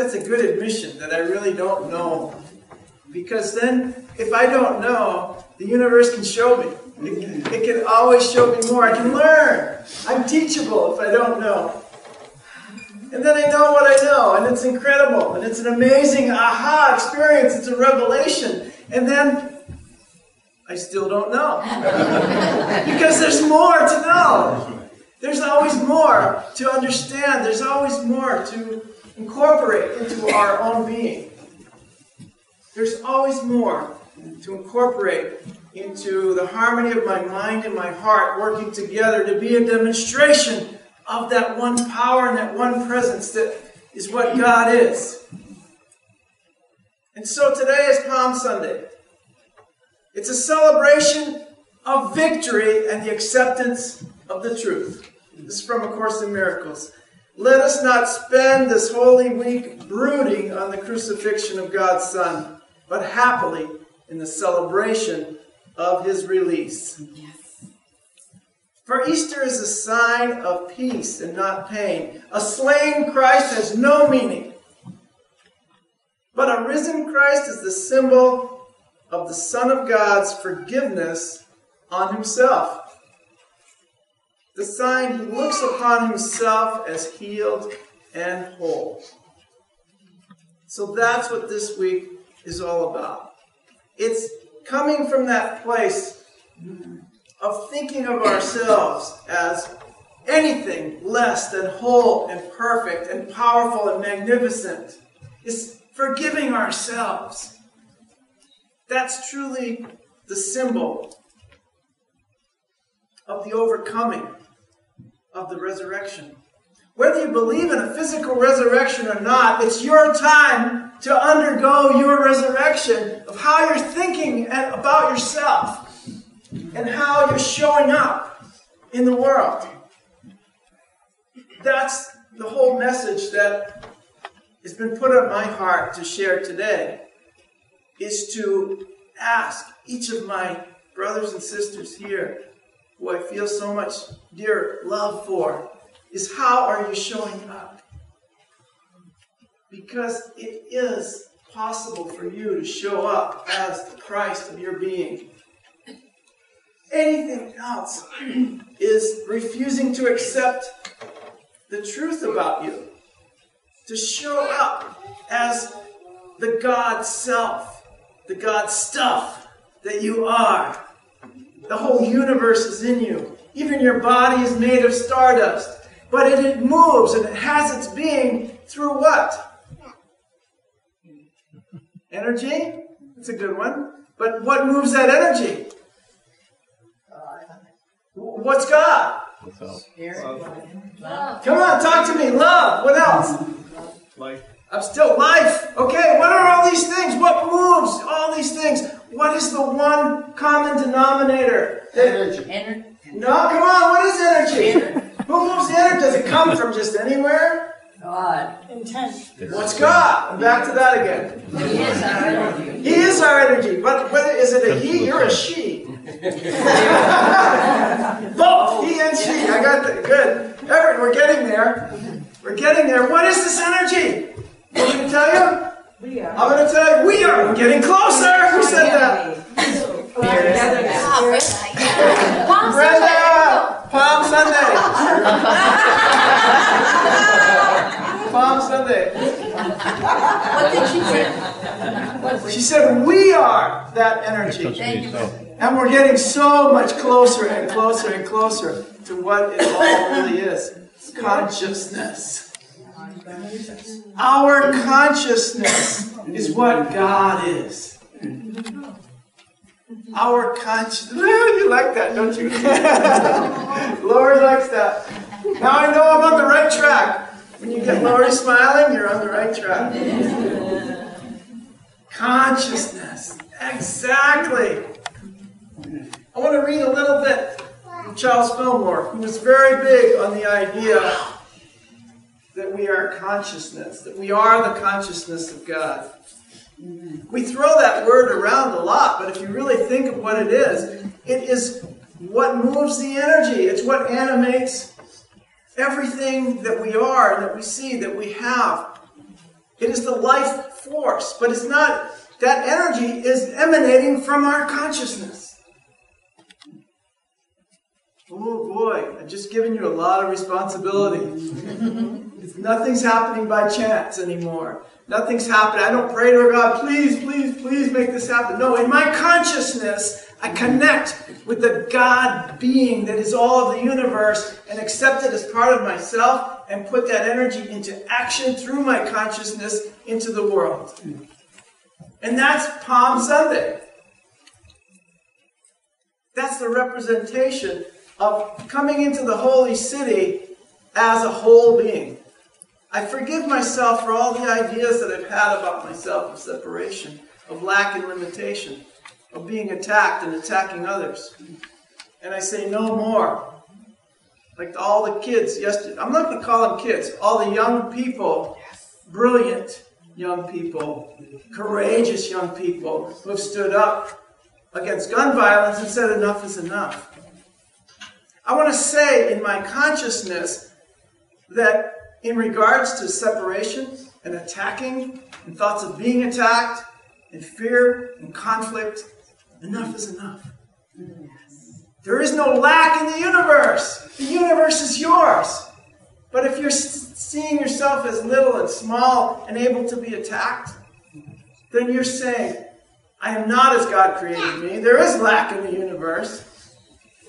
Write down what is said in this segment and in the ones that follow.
that's a good admission that I really don't know. Because then, if I don't know, the universe can show me. It can always show me more. I can learn. I'm teachable if I don't know. And then I know what I know, and it's incredible, and it's an amazing aha experience. It's a revelation. And then I still don't know. Because there's more to know. There's always more to understand. There's always more to incorporate into our own being. There's always more to incorporate into the harmony of my mind and my heart working together to be a demonstration of that one power and that one presence that is what God is. And so today is Palm Sunday. It's a celebration of victory and the acceptance of the truth. This is from A Course in Miracles. Let us not spend this holy week brooding on the crucifixion of God's Son, but happily in the celebration of His release. Yes. For Easter is a sign of peace and not pain. A slain Christ has no meaning. But a risen Christ is the symbol of the Son of God's forgiveness on Himself. The sign He looks upon Himself as healed and whole. So that's what this week is all about. It's coming from that place of thinking of ourselves as anything less than whole and perfect and powerful and magnificent. It's forgiving ourselves. That's truly the symbol of the overcoming of the resurrection. Whether you believe in a physical resurrection or not, it's your time to undergo your resurrection of how you're thinking about yourself and how you're showing up in the world. That's the whole message that has been put on my heart to share today, is to ask each of my brothers and sisters here, who I feel so much dear love for, is how are you showing up? Because it is possible for you to show up as the Christ of your being. Anything else is refusing to accept the truth about you. To show up as the God self, the God stuff that you are. The whole universe is in you. Even your body is made of stardust. But it moves and it has its being through what? Energy? That's a good one. But what moves that energy? What's God? Love. Come on, talk to me. Love. What else? Life. I'm still life. Okay, what are all these things? What moves all these things? What is the one common denominator? Energy. No, come on, what is energy? Who moves the energy? Does it come from just anywhere? God. Intent. What's God? I'm back to that again. He is our energy. He is our energy. But whether is it a he or a she? Both, he and she. I got that. Good. Everett, we're getting there. We're getting there. What is this energy? I'm going to tell you. We are. I'm going to tell you. We are. We're getting closer. Who said that? Brenda. Palm Sunday. Palm Sunday. What did she say? She said, we are that energy. Thank you. And we're getting so much closer and closer and closer to what it all really is. Consciousness. Our consciousness is what God is. Our consciousness. You like that, don't you? Lori likes that. Now I know I'm on the right track. When you get Lori smiling, you're on the right track. Consciousness. Exactly. I want to read a little bit from Charles Fillmore, who was very big on the idea that we are consciousness, that we are the consciousness of God. We throw that word around a lot, but if you really think of what it is what moves the energy. It's what animates everything that we are, that we see, that we have. It is the life force, but it's not, that energy is emanating from our consciousness. Oh boy, I've just given you a lot of responsibility. Nothing's happening by chance anymore. Nothing's happening. I don't pray to God, please, please, please make this happen. No, in my consciousness, I connect with the God being that is all of the universe and accept it as part of myself and put that energy into action through my consciousness into the world. And that's Palm Sunday. That's the representation of coming into the holy city as a whole being. I forgive myself for all the ideas that I've had about myself of separation, of lack and limitation, of being attacked and attacking others. And I say no more. Like all the kids yesterday, I'm not going to call them kids, all the young people, brilliant young people, courageous young people who have stood up against gun violence and said enough is enough. I want to say in my consciousness that in regards to separation and attacking and thoughts of being attacked and fear and conflict, enough is enough. There is no lack in the universe. The universe is yours. But if you're seeing yourself as little and small and able to be attacked, then you're saying, I am not as God created me. There is lack in the universe.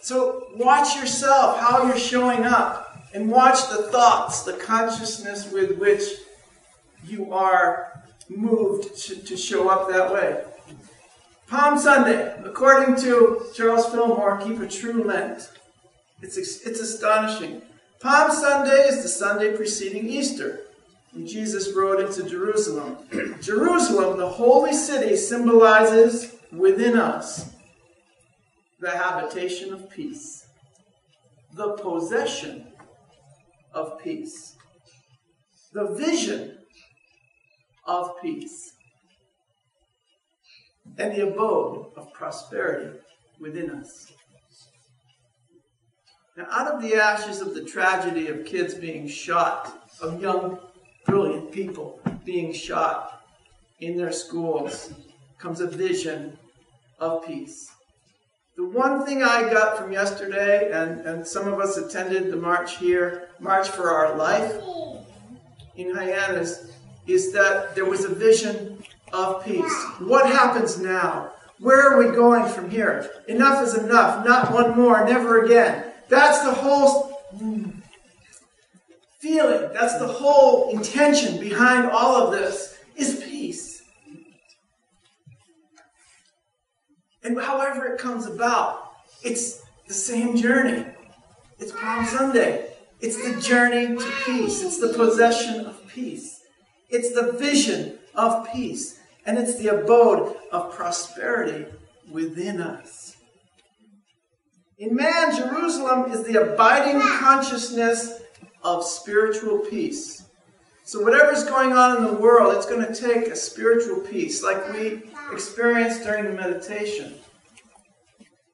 So watch yourself, how you're showing up. And watch the thoughts, the consciousness with which you are moved to show up that way. Palm Sunday, according to Charles Fillmore, keep a true Lent. It's astonishing. Palm Sunday is the Sunday preceding Easter, when Jesus rode into Jerusalem. Jerusalem, the holy city, symbolizes within us the habitation of peace, the possession of peace, the vision of peace, and the abode of prosperity within us. Now, out of the ashes of the tragedy of kids being shot, of young, brilliant people being shot in their schools, comes a vision of peace. The one thing I got from yesterday, and some of us attended the march here, March for Our Life in Hyannis, is that there was a vision of peace. What happens now? Where are we going from here? Enough is enough. Not one more. Never again. That's the whole feeling. That's the whole intention behind all of this, is peace. And however it comes about, it's the same journey. It's Palm Sunday. It's the journey to peace. It's the possession of peace. It's the vision of peace. And it's the abode of prosperity within us. In man, Jerusalem is the abiding consciousness of spiritual peace. So whatever's going on in the world, it's going to take a spiritual peace, like we experienced during the meditation.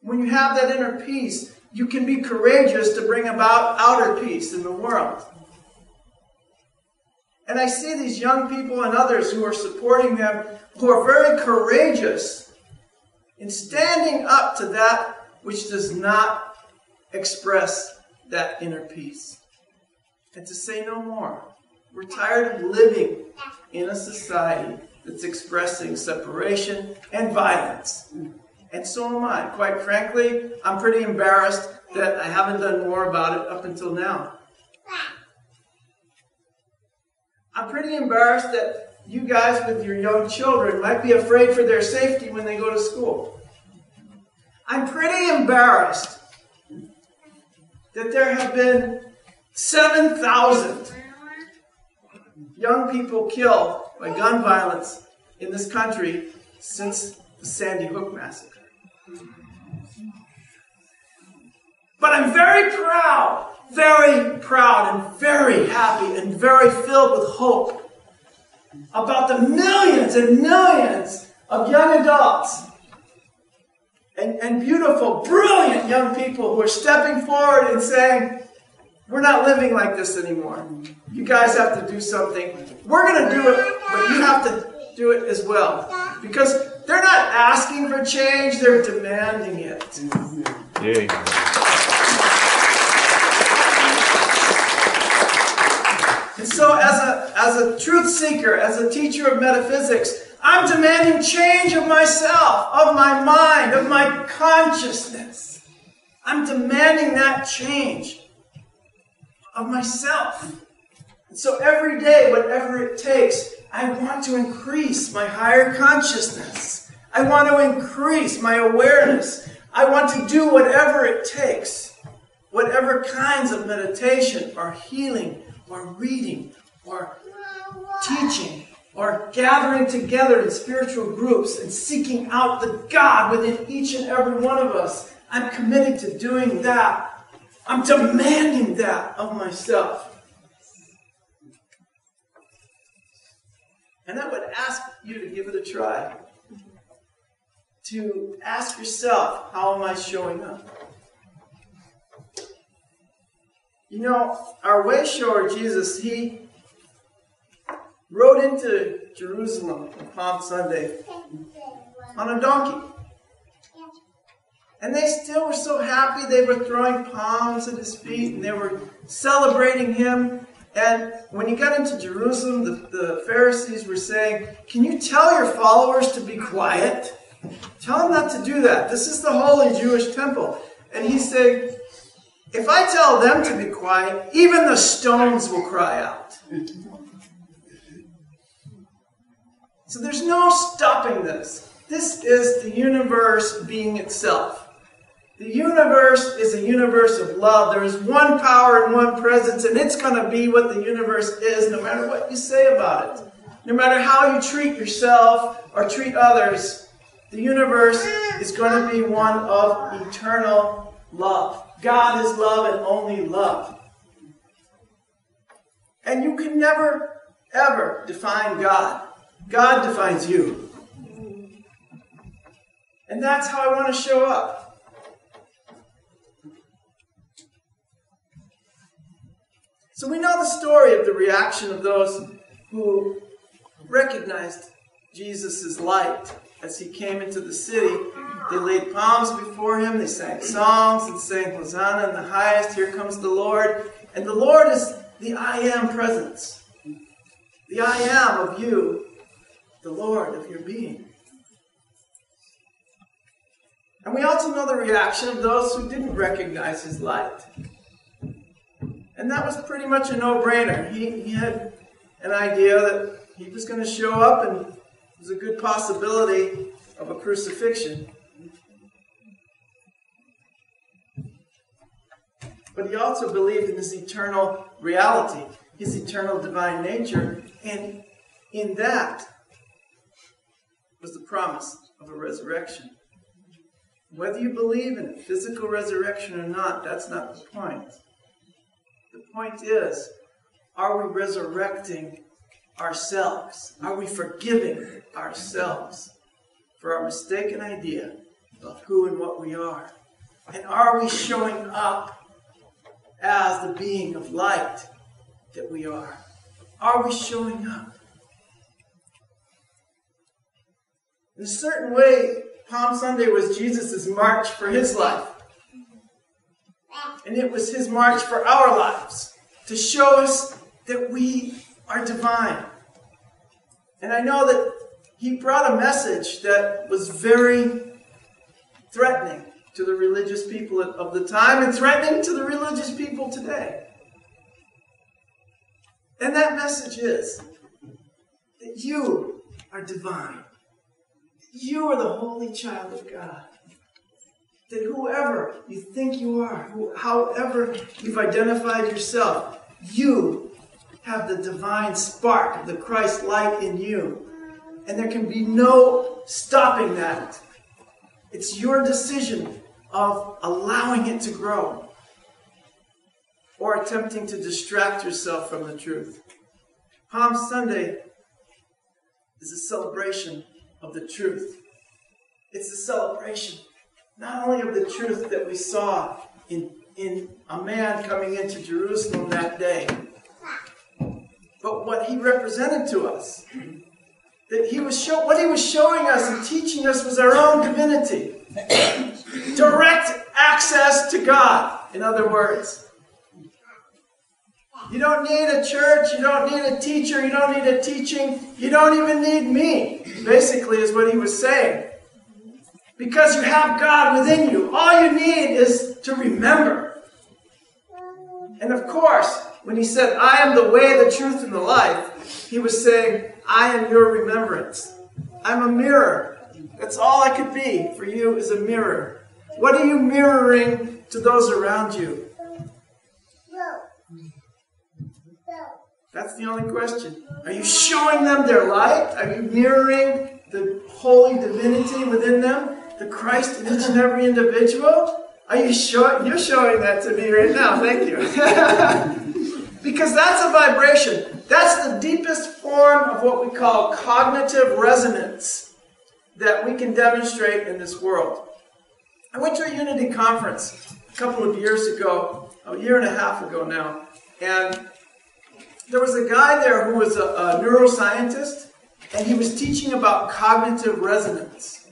When you have that inner peace, you can be courageous to bring about outer peace in the world. And I see these young people and others who are supporting them, who are very courageous in standing up to that which does not express that inner peace. And to say no more. We're tired of living in a society that's expressing separation and violence. And so am I. Quite frankly, I'm pretty embarrassed that I haven't done more about it up until now. I'm pretty embarrassed that you guys with your young children might be afraid for their safety when they go to school. I'm pretty embarrassed that there have been 7,000 young people killed by gun violence in this country since the Sandy Hook massacre. But I'm very proud and very happy and very filled with hope about the millions and millions of young adults and beautiful, brilliant young people who are stepping forward and saying, We're not living like this anymore. You guys have to do something. We're going to do it, but you have to do it as well. Because they're not asking for change, they're demanding it. Yay. And so as a truth seeker, as a teacher of metaphysics, I'm demanding change of myself, of my mind, of my consciousness. I'm demanding that change of myself. And so every day, whatever it takes, I want to increase my higher consciousness. I want to increase my awareness. I want to do whatever it takes. Whatever kinds of meditation or healing or reading or teaching or gathering together in spiritual groups and seeking out the God within each and every one of us. I'm committed to doing that. I'm demanding that of myself. And I would ask you to give it a try. To ask yourself, how am I showing up? You know, our way shower, Jesus, he rode into Jerusalem on Palm Sunday on a donkey. And they still were so happy. They were throwing palms at his feet and they were celebrating him. And when he got into Jerusalem, the Pharisees were saying, "Can you tell your followers to be quiet? Tell them not to do that. This is the holy Jewish temple." And he's saying, if I tell them to be quiet, even the stones will cry out. So there's no stopping this. This is the universe being itself. The universe is a universe of love. There is one power and one presence, and it's going to be what the universe is no matter what you say about it. No matter how you treat yourself or treat others, the universe is going to be one of eternal love. God is love and only love. And you can never, ever define God. God defines you. And that's how I want to show up. So we know the story of the reaction of those who recognized Jesus' light as he came into the city. They laid palms before him, they sang songs and sang Hosanna in the highest, here comes the Lord. And the Lord is the I am presence. The I am of you, the Lord of your being. And we also know the reaction of those who didn't recognize his light. And that was pretty much a no-brainer. He had an idea that he was going to show up and there was a good possibility of a crucifixion. But he also believed in his eternal reality, his eternal divine nature, and in that was the promise of a resurrection. Whether you believe in a physical resurrection or not, that's not the point. The point is, are we resurrecting ourselves? Are we forgiving ourselves for our mistaken idea of who and what we are? And are we showing up as the being of light that we are? Are we showing up? In a certain way, Palm Sunday was Jesus' march for his life. And it was his march for our lives, to show us that we are divine. And I know that he brought a message that was very threatening to the religious people of the time and threatening to the religious people today. And that message is that you are divine. You are the holy child of God. That whoever you think you are, however you've identified yourself, you have the divine spark of the Christ light in you. And there can be no stopping that. It's your decision of allowing it to grow or attempting to distract yourself from the truth. Palm Sunday is a celebration of the truth. It's a celebration not only of the truth that we saw in in a man coming into Jerusalem that day. But what he represented to us, that what he was showing us and teaching us was our own divinity. Direct access to God, in other words. You don't need a church, you don't need a teacher, you don't need a teaching, you don't even need me, basically is what he was saying. Because you have God within you. All you need is to remember. And of course, when he said, I am the way, the truth, and the life, he was saying, I am your remembrance. I'm a mirror. That's all I could be for you is a mirror. What are you mirroring to those around you? That's the only question. Are you showing them their light? Are you mirroring the holy divinity within them? The Christ in each and every individual? Are you showing? You're showing that to me right now. Thank you. Because that's a vibration. That's the deepest form of what we call cognitive resonance that we can demonstrate in this world. I went to a Unity conference a couple of years ago, a year and a half ago now, and there was a guy there who was a neuroscientist, and he was teaching about cognitive resonance.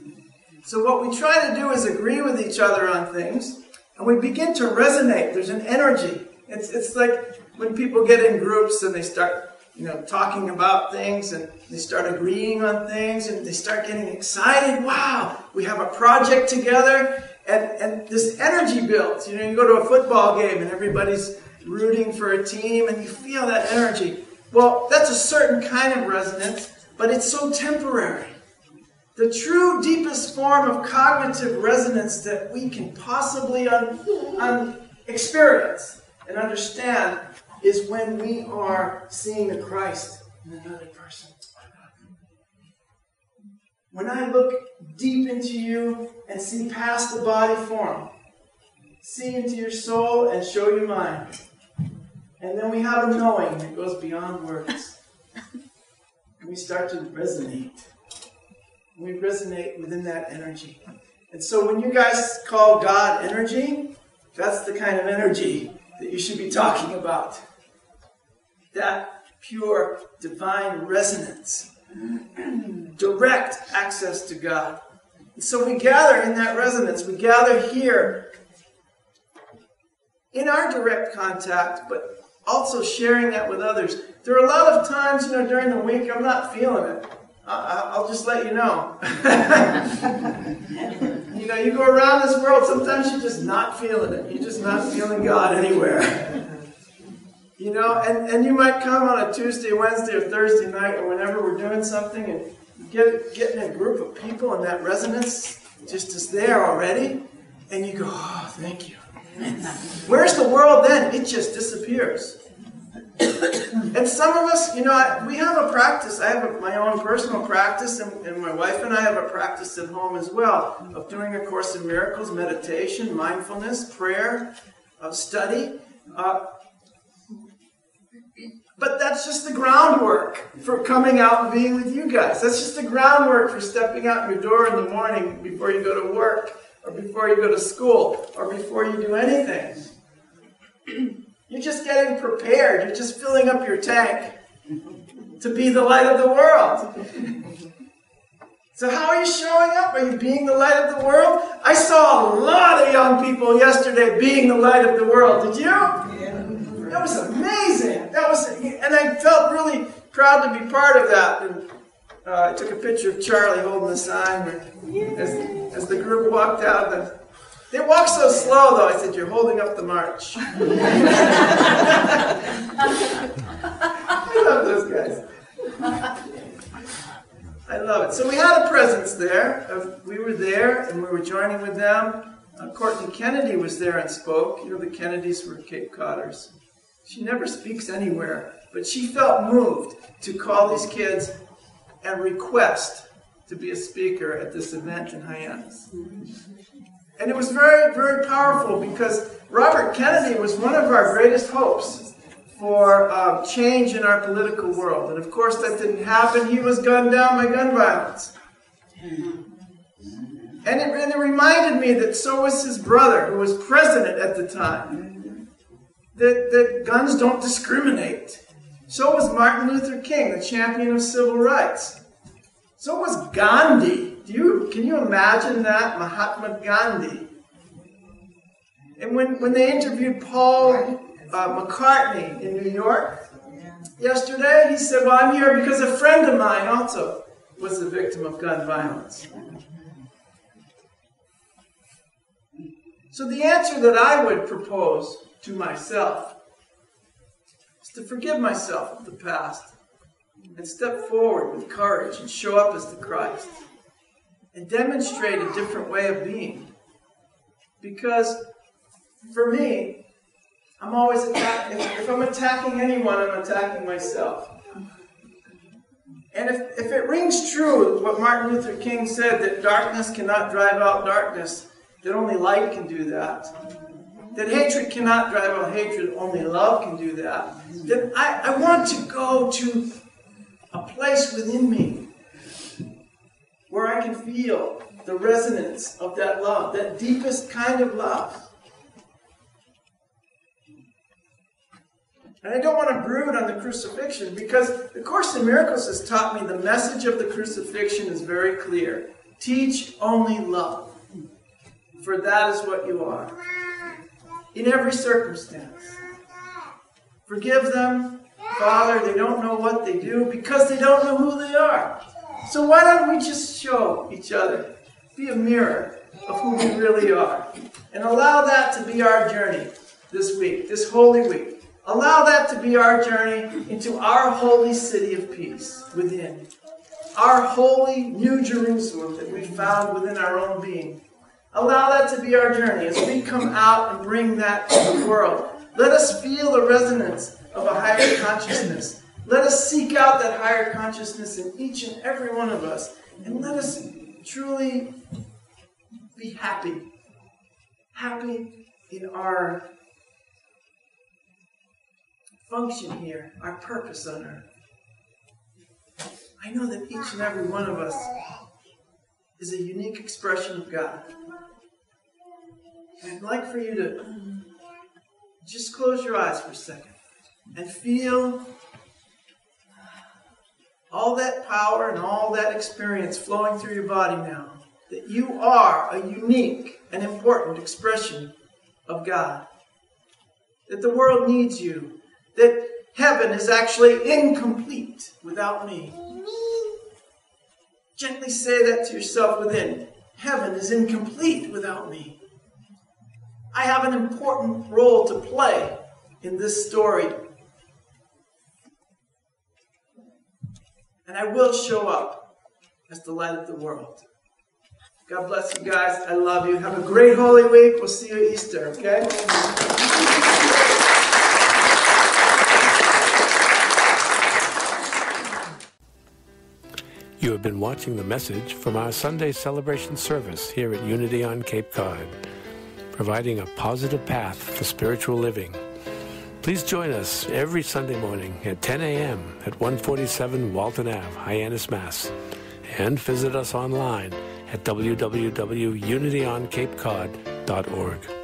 So what we try to do is agree with each other on things, and we begin to resonate. There's an energy. It's like when people get in groups and they start, talking about things, and they start agreeing on things, and they start getting excited. Wow, we have a project together, and this energy builds. You go to a football game, and everybody's rooting for a team, and you feel that energy. Well, that's a certain kind of resonance, but it's so temporary. The true deepest form of cognitive resonance that we can possibly experience and understand is when we are seeing the Christ in another person. When I look deep into you and see past the body form, see into your soul and show you mine. And then we have a knowing that goes beyond words. And we start to resonate. We resonate within that energy. And so when you guys call God energy, that's the kind of energy that you should be talking about. That pure, divine resonance. Direct access to God. And so we gather in that resonance. We gather here in our direct contact, but also sharing that with others. There are a lot of times, during the week, I'm not feeling it. I'll just let you know. You go around this world, sometimes you're just not feeling it. You're just not feeling God anywhere. And you might come on a Tuesday, Wednesday, or Thursday night, or whenever we're doing something, and get in a group of people, and that resonance just is there already, and you go, oh, thank you. Where's the world then? It just disappears. And some of us, we have a practice. I have my own personal practice, and my wife and I have a practice at home as well of doing A Course in Miracles, meditation, mindfulness, prayer, study. But that's just the groundwork for coming out and being with you guys. That's just the groundwork for stepping out your door in the morning before you go to work, or before you go to school, or before you do anything. You're just getting prepared. You're just filling up your tank to be the light of the world. So how are you showing up? Are you being the light of the world? I saw a lot of young people yesterday being the light of the world. Did you? Yeah. That was amazing. And I felt really proud to be part of that. And I took a picture of Charlie holding the sign as the group walked out. They walked so slow, though. I said, "You're holding up the march." I love those guys. I love it. So we had a presence there. We were there, and we were joining with them. Courtney Kennedy was there and spoke. The Kennedys were Cape Codders. She never speaks anywhere, but she felt moved to call these kids and request to be a speaker at this event in Hyannis. And it was very, very powerful because Robert Kennedy was one of our greatest hopes for change in our political world. And of course that didn't happen. He was gunned down by gun violence. And it reminded me that so was his brother, who was president at the time, that guns don't discriminate. So was Martin Luther King, the champion of civil rights. So was Gandhi. Can you imagine that? Mahatma Gandhi. And when they interviewed Paul McCartney in New York yesterday, he said, well, I'm here because a friend of mine also was a victim of gun violence. So the answer that I would propose to myself is to forgive myself of the past and step forward with courage and show up as the Christ and demonstrate a different way of being. Because for me, I'm always attacking. If I'm attacking anyone, I'm attacking myself. And if it rings true what Martin Luther King said, that darkness cannot drive out darkness, that only light can do that, that hatred cannot drive out hatred, only love can do that, then I want to go to a place within me where I can feel the resonance of that love, that deepest kind of love. And I don't want to brood on the crucifixion, because the Course in Miracles has taught me the message of the crucifixion is very clear. Teach only love, for that is what you are. In every circumstance. Forgive them, Father, they don't know what they do because they don't know who they are. So why don't we just show each other, be a mirror of who we really are, and allow that to be our journey this week, this Holy Week. Allow that to be our journey into our holy city of peace within. Our holy New Jerusalem that we found within our own being. Allow that to be our journey as we come out and bring that to the world. Let us feel the resonance of a higher consciousness. Let us seek out that higher consciousness in each and every one of us. And let us truly be happy. Happy in our function here, our purpose on earth. I know that each and every one of us is a unique expression of God. And I'd like for you to just close your eyes for a second and feel all that power and all that experience flowing through your body now. That you are a unique and important expression of God. That the world needs you. That heaven is actually incomplete without me. Gently say that to yourself within. Heaven is incomplete without me. I have an important role to play in this story. And I will show up as the light of the world. God bless you guys. I love you. Have a great Holy Week. We'll see you at Easter, okay? You have been watching the message from our Sunday celebration service here at Unity on Cape Cod, providing a positive path for spiritual living. Please join us every Sunday morning at 10 a.m. at 147 Walton Ave, Hyannis, Mass. And visit us online at www.unityoncapecod.org.